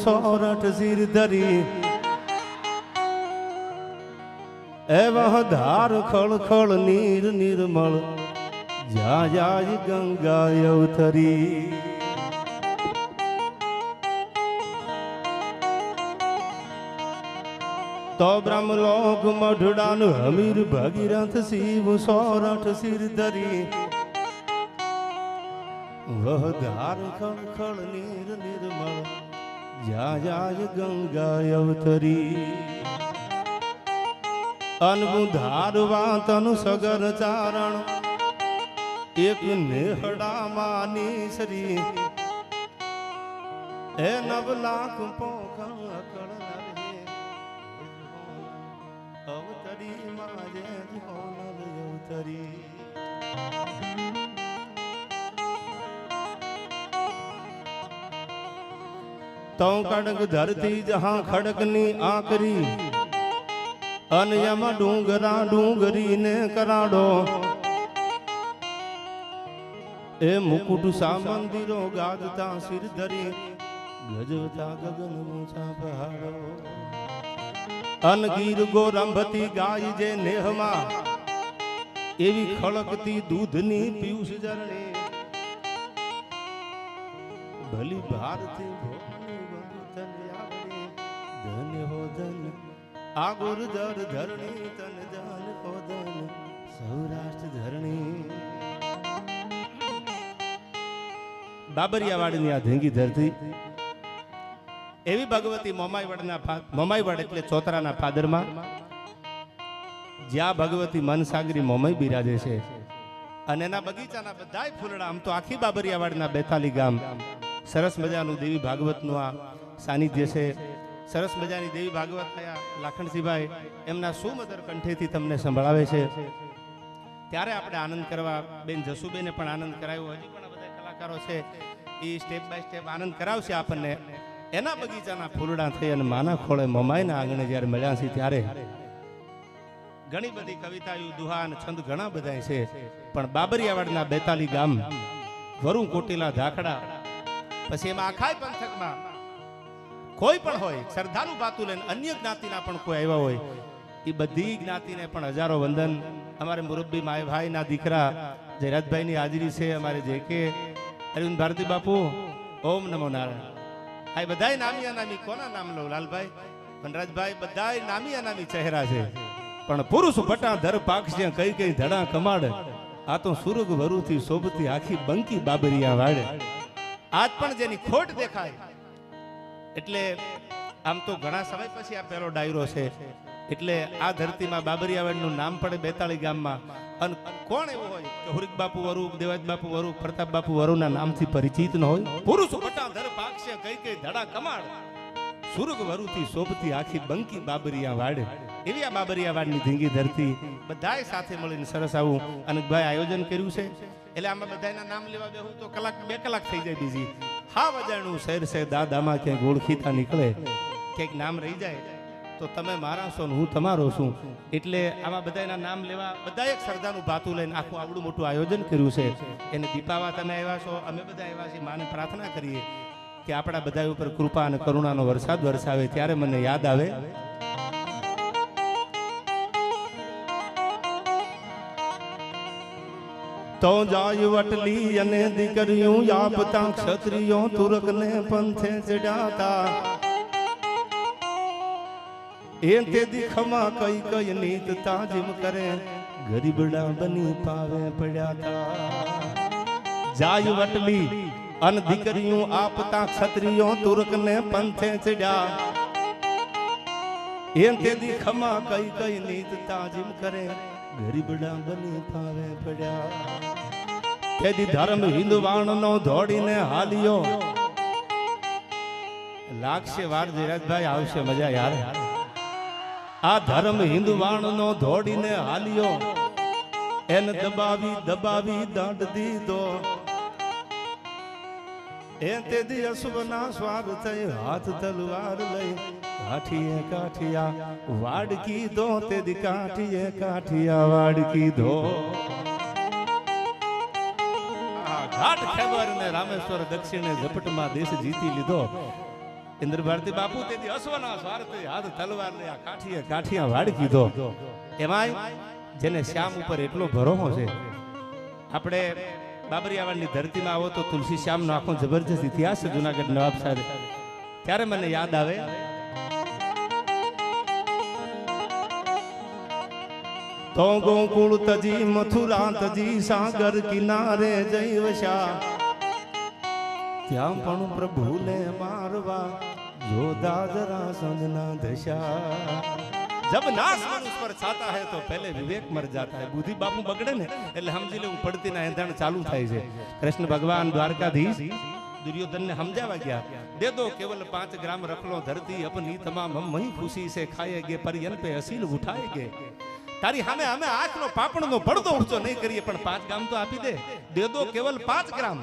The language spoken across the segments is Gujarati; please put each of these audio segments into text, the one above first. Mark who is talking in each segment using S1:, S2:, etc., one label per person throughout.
S1: સોરઠ સિર ધરી એવહ ધાર ખળ ખળ નીર નિર્મળ જા જાય ગંગા અવતરી તો બ્રહ્મલોક મઢડાનું હમીર ભગીરથ શિવ સોરઠ સિર ધરી વહ ધાર ખળ ખળ નીર નિર્મળ જા જાય ગંગા અવતરી અનબુધારવા તન સગર ચારણ એક નેહડા માની શ્રી એ નવ લાખ પોખણ અકળ નરે અવતરી માજે હોનલ અવતરી તો કડક ધરતી જહાં ખડકની આકરી અનયમાં ડુંગરા ડુંગરી ને કરાડો એ મુકુટ સા મંદિરો ગાજતા સિર ધરી ગજતા ગગન મૂછા પહાડો અનગીર ગોરંભતી ગાય જે નેહમાં એવી ખળકતી દૂધની પિયુષ જરણી ભલી ભારતી ધન્ય હો ધન્ય આ ગુર્જર ધરણી તન જાન કોદન સૌરાષ્ટ્ર ધરણી બાબરિયાવાડની આ ધીંગી ધરતી એવી ભગવતી મોમાઈવાડ એટલે ચોતરાના પાદરમાં જ્યાં ભગવતી મનસાગરી મોમાઈ બિરાજે છે અને એના બગીચાના બધાય ફૂલડા આમ તો આખી બાબરિયાવાડના 42 ગામ સરસ મજાનું દેવી ભાગવતનું આ સાનિધ્ય છે સરસ મજાની દેવી ભાગવત થયા લાખણસિંહભાઈ એમના સુમધુર કંઠેથી તમને સંભળાવે છે ત્યારે આપણે આનંદ કરવા બેન જસુબેને પણ આનંદ કરાવ્યો હજી પણ બધા કલાકારો છે એ સ્ટેપ બાય સ્ટેપ આનંદ કરાવશે આપણને એના બગીચાના ફૂલડા થઈ અને માના ખોળે મમાઈના આંગણે જ્યારે મળ્યા છે ત્યારે ઘણી બધી કવિતાઓ દુહા અને છંદ ઘણા બધા છે પણ બાબરિયાવાડના 42 ગામ વરુ કોટીલા ધાકડા પછી એમાં આખાય પંથકમાં કોઈ પણ હોય શ્રદ્ધાનું બાતું લઈને અન્ય જ્ઞાતિના પણ કોઈ આવ્યા હોય એ બધી જ્ઞાતિને પણ હજારો વંદન અમારે મુરબ્બી માયભાઈના દીકરા જયરાજભાઈની હાજરી છે અમારે જે કે અરવિંદ ભારતી બાપુ ઓમ નમો નારાયણ આ બધાય નામી અનામી કોના નામ લો લાલભાઈ વનરાજભાઈ બધાય નામી અનામી ચહેરા છે પણ પુરુષ ભટા ધર પાકશે કઈ કઈ ધડા કમાડ આ તો સુરગ વરુથી શોભતી આખી બંકી બાબરિયા વાડે આજ પણ જેની ખોટ દેખાય એટલે આમ તો ઘણા સમય પછી આ પહેલો ડાયરો છે એટલે આ ધરતીમાં બાબરિયાવાડનું નામ પડે 42 ગામમાં અને કોણ એવું હોય કે હુરિક બાપુ વરુ દેવાજ બાપુ વરુ પ્રતાપ બાપુ વરુના નામથી પરિચિત ન હોય પુરુષ પટા ધર પાકશે કઈ કઈ ધડા કમાડ સુરગ વરુથી શોભતી આખી બંકી બાબરિયા વાડ એવી આ બાબરિયાવાડની ધીંગી ધરતી બધાય સાથે મળીને સરસ આવું અનકભાઈ આયોજન કર્યું છે એટલે આમાં બધાના નામ લેવા બેહું તો કલાક 2 કલાક થઈ જાય બીજી હા વજાણું શહેર છે દાદામાં ક્યાંક ઓળખીતા નીકળે ક્યાંક નામ રહી જાય તો તમે મારા છો ને હું તમારો છું એટલે આમાં બધાના નામ લેવા બધા એક શ્રદ્ધાનું ભાતું લઈને આખું આવડું મોટું આયોજન કર્યું છે એને દીપાવા તમે આવ્યા છો અમે બધા આવ્યા છીએ માને પ્રાર્થના કરીએ કે આપણા બધા ઉપર કૃપા અને કરુણાનો વરસાદ વરસાવે ત્યારે મને યાદ આવે તો જાય વટલી અને દીકરીઓ યાપતા ક્ષત્રિયો તુરકને પંથે ચડાતા એ તે દીખમાં કઈ કઈ નીત તાજીમ કરે ગરીબડા બની પાવે પડ્યા જાય વટલી અન દીકરીઓ આપતા ક્ષત્રિયો તુરકને પંથે ચડ્યા એ તે દીખમાં કઈ કઈ નીત તાજીમ કરે ગરીબડા બની પાવે પડ્યા તેથી ધર્મ હિંદવાણનો દોડીને હાલ્યો લાગશે વાર જયરાજભાઈ આવશે મજા યાર આ ધર્મ હિંદવાણનો દોડીને હાલ્યો એને દબાવી દબાવી દંડ દીધો એ તે દી અશ્વના સ્વાર થઈ હાથ તલવાર લઈ કાઠીએ કાઠિયા વાડ કીધો તે દી કાઠીએ કાઠિયા વાડ કીધો ઘાટ ખેબર ને રામેશ્વર દક્ષિણે ઝપટમાં દેશ જીતી લીધો ઇન્દ્ર ભારતી બાપુ તેથી હસવાના સ્વાર્થે હાથ તલવાર લઈ આ કાઠિયા વાડ કીધો. એમાંય જેને શ્યામ ઉપર એટલો ભરોસો છે. આપણે બાબરિયાવાડની ધરતીમાં આવો તો તુલસી શ્યામનો આખો જબરજસ્ત ઇતિહાસ છે જુનાગઢ નવાબ સાહેબ. ત્યારે મને યાદ આવે તો ગોકુળ તજી મથુરા તજી સાગર કિનારે જઈ વસ્યા, ત્યાં પણ પ્રભુને મારવા જોધા જરા સંદના દશા. जब नाश मनुष्य पर छाता है तो पहले विवेक मर जाता है. बुद्धि बापू बगड़े ने એટલે સમજી લે પડતી ના એંધાણ ચાલુ થાય છે. કૃષ્ણ ભગવાન દ્વારકાધીશ दुर्योधन ने समझावा गया, दे दो केवल 5 ग्राम रख लो धरती अपनी तमाम हम वही खुशी से खाएंगे पर इन पे असील उठाएंगे. तारी हमें हमें आंख नो पापड़ नो પડદો ઊંચો નહીં કરીએ પણ 5 ग्राम तो આપી दे दो केवल 5 ग्राम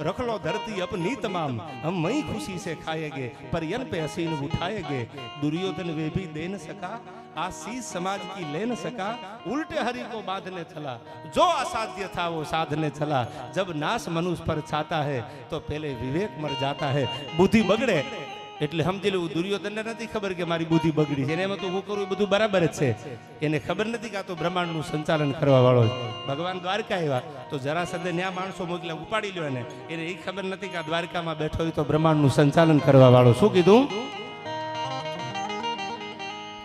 S1: रख लो धरती अपनी तमाम हम वही खुशी से खाएंगे पर इन पे असील उठाएंगे. दुर्योधन वे भी दे न सका आशीष समाज की ले न सका, उल्टे हरि को बांधने चला जो असाध्य था वो साधने चला. जब नाश मनुष्य पर छाता है तो पहले विवेक मर जाता है. बुद्धि बगड़े એટલે સમજી લેવું દુર્યોધનને નથી ખબર કે મારી બુદ્ધિ બગડી છે, એને એમાં તો હું કરું એ બધું બરાબર જ છે. એને ખબર નથી કે આ તો બ્રહ્માંડનું સંચાલન કરવા વાળો છે. ભગવાન દ્વારકા આવ્યા તો જરાસંધે ન્યા માણસો મોકલ્યા ઉપાડી લ્યો એને એ ખબર નથી કે આ દ્વારકામાં બેઠો હોય તો બ્રહ્માંડનું સંચાલન કરવા વાળો. શું કીધું?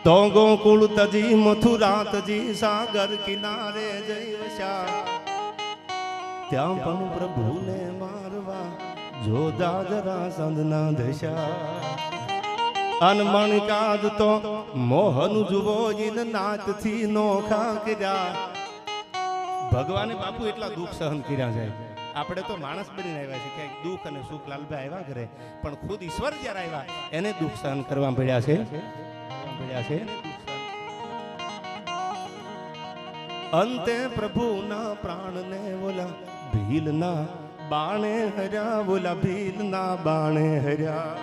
S1: તો ગોકુળ તજી મથુરા તજી સાગર કિનારે જઈ વસ્યા, ત્યાં પણ પ્રભુને મારવા જોધા જરા સંદના દશા. અનમણ કાદ તો મોહન જુવો જીન નાચ થી નોખા કર્યા. ભગવાને બાપુ એટલા દુઃખ સહન કર્યા છે. આપણે તો માણસ બનીને આવ્યા છે ક્યાંક દુઃખ અને સુખ લાલભાઈ આવ્યા કરે પણ ખુદ ઈશ્વર જ્યારે આવ્યા એને દુઃખ સહન કરવા પડ્યા છે. અંતે પ્રભુના પ્રાણને બોલા ભીલના બાણે હર્યા, બોલા ભીલના બાણે હર્યા.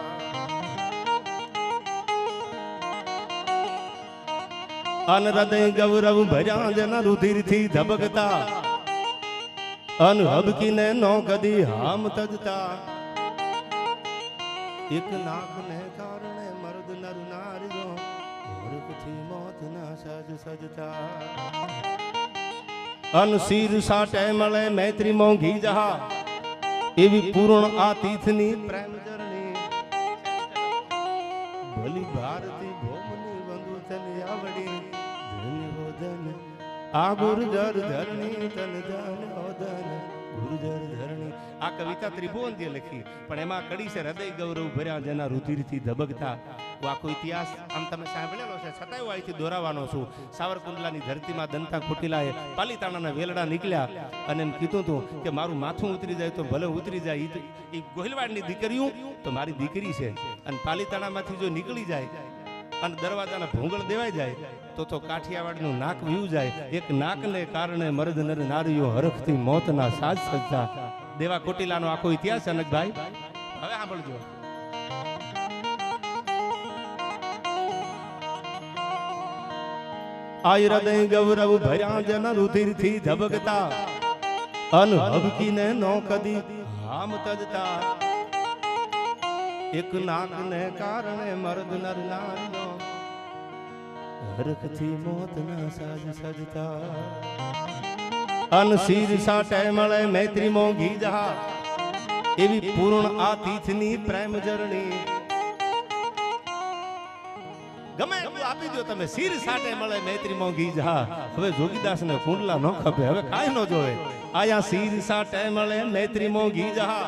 S1: અન હૃદય ગૌરવ ભર્યા જેના રુધિરથી ધબકતા, અન હબકીને નો કદી હામ તજતા. એક નાકને કારણે મર્દ નર નારીઓ થી મોતના સજ સજતા. અન શીર સાટે મળે મૈત્રી મોંઘી જહા, એવી પૂર્ણ આ તીર્થની પ્રેમ જરણી. ભલી ભારતી ભોમની બંધુ તન આવડી ધન હોદન આ ગુર્જર ધરણી તન ધન હોદન ગુર્જર ધરણી. આ કવિતા ત્રિભુવનથી લખી પણ એમાં કડી છે હૃદય ગૌરવ ભર્યા જેના રુધિરથી ધબકતા. આખો ઇતિહાસ આમ તમે સાંભળેલો છે છતાંય હું અહીંથી દોરાવાનો છું. સાવરકુંડલાની ધરતીમાં દંતા ખોટીલાએ પાલીતાણાના વેલડા નીકળ્યા અને એમ કીધું હતું કે મારું માથું ઉતરી જાય તો ભલે ઉતરી જાય, એ ગોહિલવાડની દીકરીઓ તો મારી દીકરી છે. અને પાલીતાણામાંથી જો નીકળી જાય અને દરવાજાના ભૂંગળ દેવાઈ જાય તો કાઠિયાવાડનું નાક વીવું જાય. એક નાકને કારણે મર્દ નર નારીઓ હરખથી મોતના સાજ સજતા. દેવા કોટીલાનો આખો ઇતિહાસ અનકભાઈ હવે સાંભળજો. આ હૃદય ગૌરવ ભર્યા જન રુધિરથી ધબકતા, અન હબકીને નો કદી હામ તજતા. એક નાકને કારણે મર્દ નર નારીઓ હરખથી મોતના સાજ સજતા. અન શીર સાટે મળે મૈત્રી મોંઘી જહા, એવી પૂર્ણ આ તીર્થની પ્રેમ જરણી. ગમે એટલું આપી દો તમે, શીર સાટે મળે મૈત્રી મોંઘી જહા. હવે જોગીદાસ ને કુંડલા ન ખપે, હવે કાંઈ ન જોવે. આયા શીર સાટે મળે મૈત્રી મોંઘી જહા,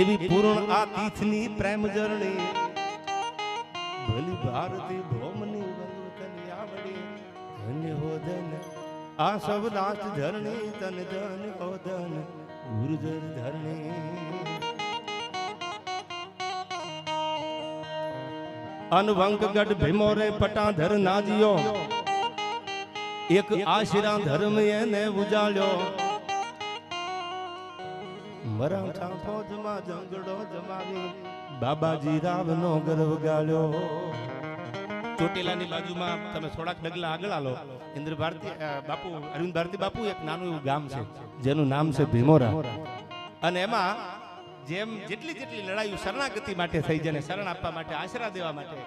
S1: એવી પૂર્ણ આ તીર્થની પ્રેમ જરણી. ભલી ભારતી ભોમની બંધુ તની આવડી ધન્ય હો ધન આ સબ રાષ્ટ્ર ધરણી તન ધન હો ધન ગુર્જર ધરણી. અનવંકગઢ ભીમોરે પટાધર નાજીઓ, એક આશીરા ધર્મ એને ઉજાળ્યો. મરાઠા ફોજમાં જંગડો જમાવી બાબાજી રાવનો ગર્વ ગાળ્યો. ચોટીલાની બાજુમાં તમે થોડાક ડગલા આગળ આલો, ઇન્દ્ર ભારતી બાપુ અરવિંદ ભારતી બાપુ એક નાનું એવું ગામ છે જેનું નામ છે ભીમોરા. અને એમાં જેમ જેટલી જેટલી લડાઈઓ શરણાગતિ માટે થઈ જાય, શરણ આપવા માટે, આશરા દેવા માટે,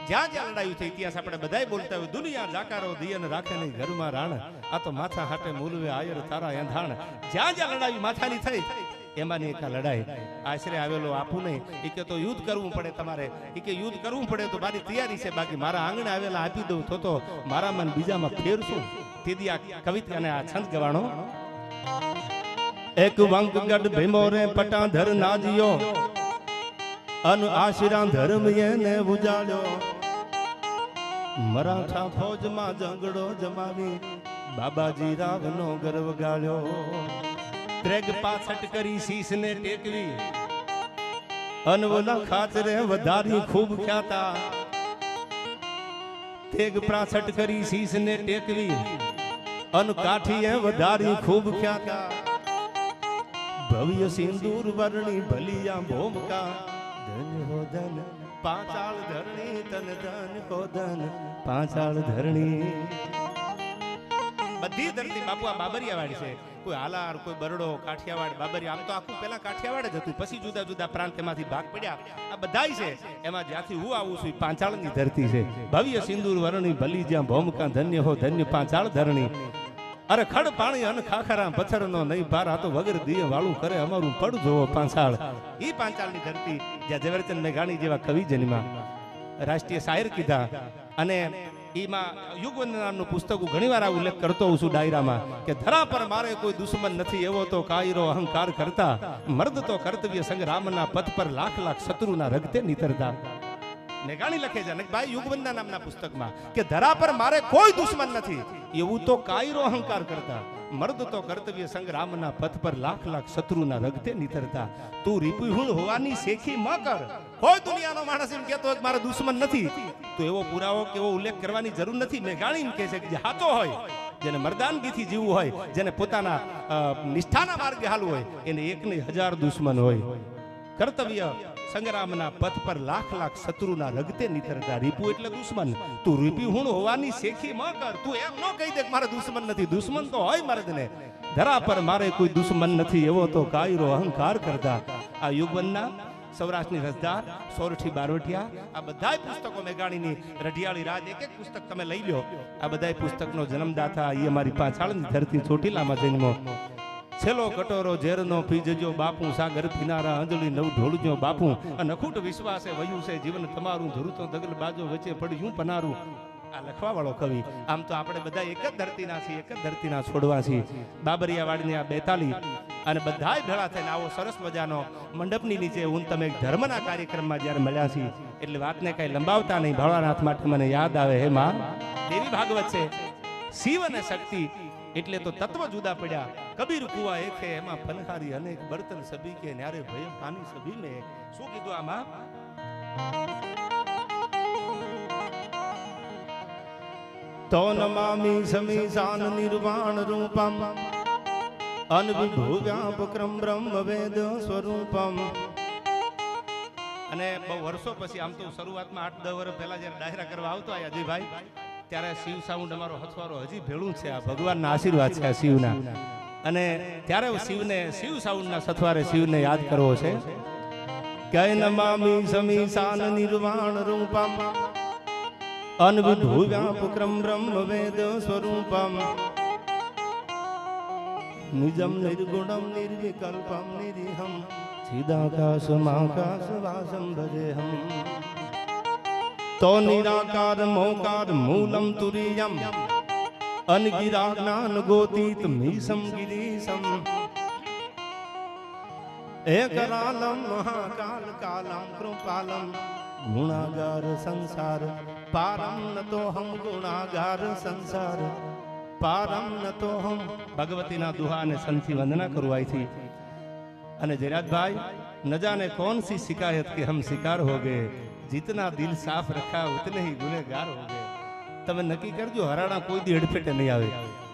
S1: જ્યાં જ્યાં લડાયું છે ઇતિહાસ આપણે બધાય બોલતા હોય, દુનિયા જાકારો દિયન રાખે નહીં ઘરમાં રાણ, આ તો માથા હાટે મૂલવે આયર તારા એંધાણ. જ્યાં જ્યાં લડાયું માથાની થઈ એમાંની એક લડાઈ. આશરે આવેલો આપું નહીં, એ કે તો યુદ્ધ કરવું પડે તમારે, એ કે યુદ્ધ કરવું પડે તો મારી તૈયારી છે, બાકી મારા આંગણે આવેલા આપી દઉં તો મારામાં બીજામાં ફેરશું. તેથી આ કવિતા અને આ છંદ ગવાણો. એક વંકગઢ ભીમોરે પટાધર નાજ્યો, અન આશરા ધર્મ એને ઉજાડ્યો, મરાઠા ફૌજમાં ઝઘડો જમાવી બાબાજી રાવનો ગર્વ ગાળ્યો. ત્રેગ પાછટ કરી શીશને ટેકવી, અનવોના ખાતરે વધારી ખૂબ ખ્યાતા. તેગ પાછટ કરી શીશને ટેકવી, અન કાઠીએ વધારી ખૂબ ખ્યાતા. ભવ્ય સિંદૂર વર્ણી ભલિયા ભોમકા, ધન હો ધન પાંચાળ ધરણી, તન ધન હો ધન પાંચાળ ધરણી. બધી ધરતી બાપુ આ બાબરિયાવાડ છે. કોઈ હાલાર, કોઈ બરડો, કાઠિયાવાડ, બાબરિયા. આમ તો આખું પેલા કાઠિયાવાડ જ હતું, પછી જુદા જુદા પ્રાંતમાંથી ભાગ પડ્યા. આ બધાય છે. એમાં જ્યાંથી હું આવું છું પાંચાળની ધરતી છે. ભવ્ય સિંદૂર વર્ણી ભલી જ્યાં ભોમકા, ધન્ય હો ધન્ય પાંચાળ ધરણી. અરે ખડ પાણી અન ખાખરા પથ્થરનો નહીં ભાર, આ તો વગર દિયે વાળું કરે અમારું પડ જોવો પાંચાળ. ઈ પાંચાળની ધરતી જ્યાં ઝવેરચંદ મેઘાણી જેવા કવિ જન્મા, રાષ્ટ્રીય શાયર કીધા. અને એમાં યુગવંદન નામનું પુસ્તક હું ઘણીવાર આ ઉલ્લેખ કરતો હોઉં છું ડાયરામાં, કે ધરા પર મારે કોઈ દુશ્મન નથી, એવો તો કાયરો અહંકાર કરતા, મર્દ તો કર્તવ્ય સંગ્રામના પથ પર લાખ લાખ શત્રુના રગતે નીતરતા. મેઘાણી લખે છે ભાઈ યુગવંદના નામના પુસ્તકમાં કે ધરા પર મારે કોઈ દુશ્મન નથી, એવું તો કાયરો અહંકાર કરતા, મર્દ તો કર્તવ્ય સંગ્રામના પથ પર લાખ લાખ શત્રુના રગતે નીતરતા. તું રીપુહુણ હોવાની શેખી ન કર. કોઈ દુનિયાનો માણસ એમ કહેતો હોય કે મારો દુશ્મન નથી, તો એવો પુરાવો કે એવો ઉલ્લેખ કરવાની જરૂર નથી. મેઘાણી એમ કહે છે કે જે સાચો હોય, જેને મર્દાનગીથી જીવવું હોય, જેને પોતાના નિષ્ઠાના માર્ગે હાલવું હોય, એને એક ને 1000 દુશ્મન હોય. કર્તવ્ય સંગ્રામના પથ પર લાખ લાખ શત્રુના રગતે નીતરતા. રીપુ એટલે દુશ્મન. તું રીપુહુણ હોવાની શેખી ન કર. તું એમ ન કહી દે કે મારા દુશ્મન નથી. દુશ્મન તો હોય મર્દને. ધરા પર મારે કોઈ દુશ્મન નથી, એવો તો કાયરો અહંકાર કરતા. આ યુગવનના સૌરાષ્ટ્રની રસધાર, સોરઠી બારવટિયા, આ બધાય પુસ્તકો મેઘાણીની, રઢિયાળી રાજ, એક એક પુસ્તક તમે લઈ લો. આ બધાય પુસ્તકનો જન્મદાતા એ અમારી પાંચાળની ધરતી ચોટીલામાં જન્મો. છેલ્લો કટોરો ઝેરનો પી જજો બાપુ, સાગર પીનારા અંજળી નવ ઢોળજો બાપુ, અનખૂટ વિશ્વાસે વયું છે જીવન તમારું, ધરુતો દગલ બાજો વચ્ચે પડ્યું પનારું. આ લખવા વાળો કવિ. આમ તો આપણે બધા એક જ ધરતીના છીએ, એક જ ધરતીના છોડવા છીએ. બાબરિયાવાડની આ 42 અને બધાય ભેળા થઈને આવો સરસ મજાનો મંડપની નીચે હું તમે ધર્મના કાર્યક્રમમાં જ્યારે મળ્યા છીએ, એટલે વાતને કઈ લંબાવતા નહીં. ભોળાનાથ માટે મને યાદ આવે, હે માં દેવી ભાગવત છે. શિવ અને શક્તિ એટલે તો તત્વ જુદા પડ્યા. કબીર કુવા એક હે, એમાં ફનહારી અનેક, બર્તન સભી કે ન્યારે ભય પાની સભી મેં. શું કીધું આમાં? તો નમામિ સમીશાન નિર્વાણ રૂપમ, અનવિભુવ્યાપક્રમ બ્રહ્મ વેદ સ્વરૂપમ. અને બહુ વર્ષો પછી, આમ તો શરૂઆતમાં 8-10 વર્ષ પહેલા જયારે ડાયરા કરવા આવતો આ અજયભાઈ, ત્યારે શિવ સાઉન્ડ અમારો હથવારો હજી ભેળું છે. આ ભગવાનના આશીર્વાદ છે આ શિવના. અને ત્યારે શિવ સાઉન્ડના સથવારે શિવને યાદ કરવો છે. કય નમામિ સમીશાન નિર્વાણ રૂપમ, અનવિભુવ્યાપક્રમ બ્રહ્મ વેદ સ્વરૂપમ, નિજમ નિર્ગુણમ નિર્વિકલ્પમ નિરીહમ, ચિદાકાશમાકાશવાસમ ભજેહમ. તો નિરાકાર મોકાર મૂલમ તુરીયમ, અનગિરા જ્ઞાન ગોતીત મીસમ ગિરીશમ. એકરાલમ મહાકાલ કાલમ કૃપાલમ, ગુણાગાર સંસાર પારમ નતો હમ, ગુણાગાર સંસાર પારમ નતો હમ. ભગવતીના દુહા અને સંતથી વંદના કરું અહીંથી. અને જયરાજભાઈ, ન જાને कौन सी शिकायत के हम शिकार हो गए, जितना दिल साफ रखा उतने ही गुનેગાર हो गए. તમે નક્કી કરજો, હરાણા કોઈ દી હડફેટે નહીં આવે.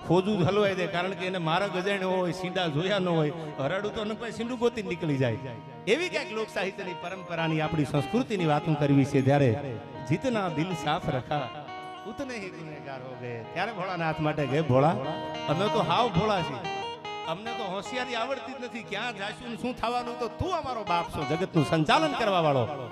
S1: ફોજું જ હલવાઈ દે, કારણ કે એને મારા ગજાણ્યો હોય, સીડા જોયા ન હોય. હરાડું તો નકવાય સીંડું ગોતી નીકળી જાય. એવી ક્યાંક લોક સાહિત્યની પરંપરાની, આપણી સંસ્કૃતિની વાતો કરવી છે. ત્યારે જીતના દિલ સાફ રખા ઉતને હી ગુનેગાર હો ગયે. ત્યારે ભોળાનાથ માટે ગયે, ભોળા અમે તો હાવ ભોળા છીએ, અમને તો હોશિયારી આવડતી જ નથી, ક્યાં જાશું ને શું થવાનું, તો તું અમારો બાપ છો, જગતનું સંચાલન કરવા વાળો.